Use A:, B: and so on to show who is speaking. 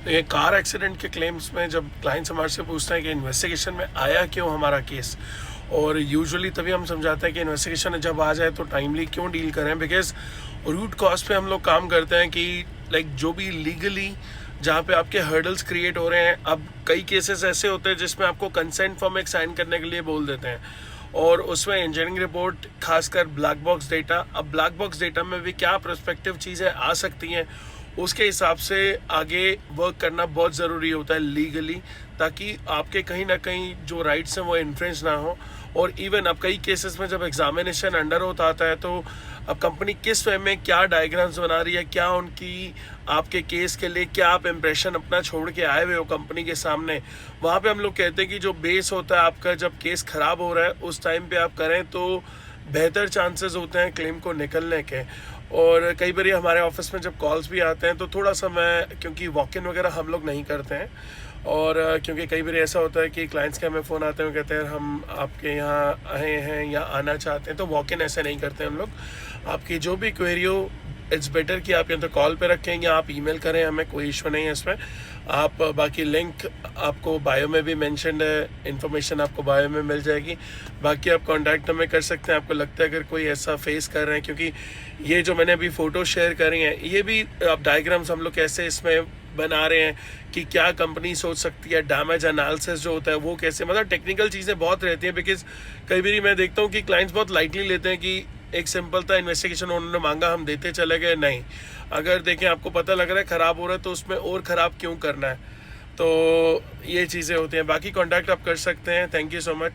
A: तो ये car accident के क्लेम्स में जब क्लाइंट्स हमारे से पूछते हैं कि इन्वेस्टिगेशन में आया क्यों हमारा केस, और यूजुअली तभी हम समझाते हैं कि इन्वेस्टिगेशन जब आ जाए तो टाइमली क्यों डील करें, बिकॉज रूट कॉज पे हम लोग काम करते हैं कि लाइक जो भी लीगली जहाँ पे आपके हर्डल्स क्रिएट हो रहे हैं। अब कई केसेस ऐसे होते हैं जिसमें आपको कंसेंट फॉर्म एक साइन करने के लिए बोल देते हैं, और उसमें इंजीनियरिंग रिपोर्ट खासकर ब्लैक बॉक्स डेटा, अब ब्लैक बॉक्स डेटा में भी क्या प्रोस्पेक्टिव चीज़ें आ सकती हैं उसके हिसाब से आगे वर्क करना बहुत ज़रूरी होता है लीगली, ताकि आपके कहीं ना कहीं जो राइट्स हैं वो इन्फ्रेंच ना हो। और इवन अब कई केसेस में जब एग्जामिनेशन अंडर होता आता है तो अब कंपनी किस वे में क्या डायग्राम्स बना रही है, क्या उनकी आपके केस के लिए क्या आप इम्प्रेशन अपना छोड़ के आए हुए हो कंपनी के सामने, वहाँ पे हम लोग कहते हैं कि जो बेस होता है आपका जब केस ख़राब हो रहा है उस टाइम पे आप करें तो बेहतर चांसेस होते हैं क्लेम को निकलने के। और कई बार हमारे ऑफिस में जब कॉल्स भी आते हैं तो थोड़ा सा मैं, क्योंकि वॉक इन वगैरह हम लोग नहीं करते हैं, और क्योंकि कई बार ऐसा होता है कि क्लाइंट्स के हमें फ़ोन आते हैं, कहते हैं हम आपके यहाँ आए हैं या आना चाहते हैं, तो वॉक इन ऐसे नहीं करते हम लोग। आपकी जो भी क्वेरी हो इट्स बेटर कि आप या तो कॉल पे रखें या आप ईमेल करें, हमें कोई इशू नहीं है इसमें। आप बाकी लिंक आपको बायो में भी मेंशन्ड है, इन्फॉर्मेशन आपको बायो में मिल जाएगी। बाकी आप कांटेक्ट हमें कर सकते हैं, आपको लगता है अगर कोई ऐसा फेस कर रहे हैं, क्योंकि ये जो मैंने अभी फ़ोटो शेयर करी हैं ये भी आप डायग्राम्स हम लोग कैसे इसमें बना रहे हैं कि क्या कंपनी सोच सकती है, डैमेज एनालिसिस जो होता है वो कैसे, मतलब टेक्निकल चीज़ें बहुत रहती हैं। बिकॉज कई बार मैं देखता हूँ कि क्लाइंट्स बहुत लाइटली लेते हैं कि एक सिंपल था इन्वेस्टिगेशन उन्होंने मांगा हम देते चले गए, नहीं, अगर देखें आपको पता लग रहा है ख़राब हो रहा है तो उसमें और ख़राब क्यों करना है। तो ये चीज़ें होती हैं। बाकी कांटेक्ट आप कर सकते हैं। Thank you so much.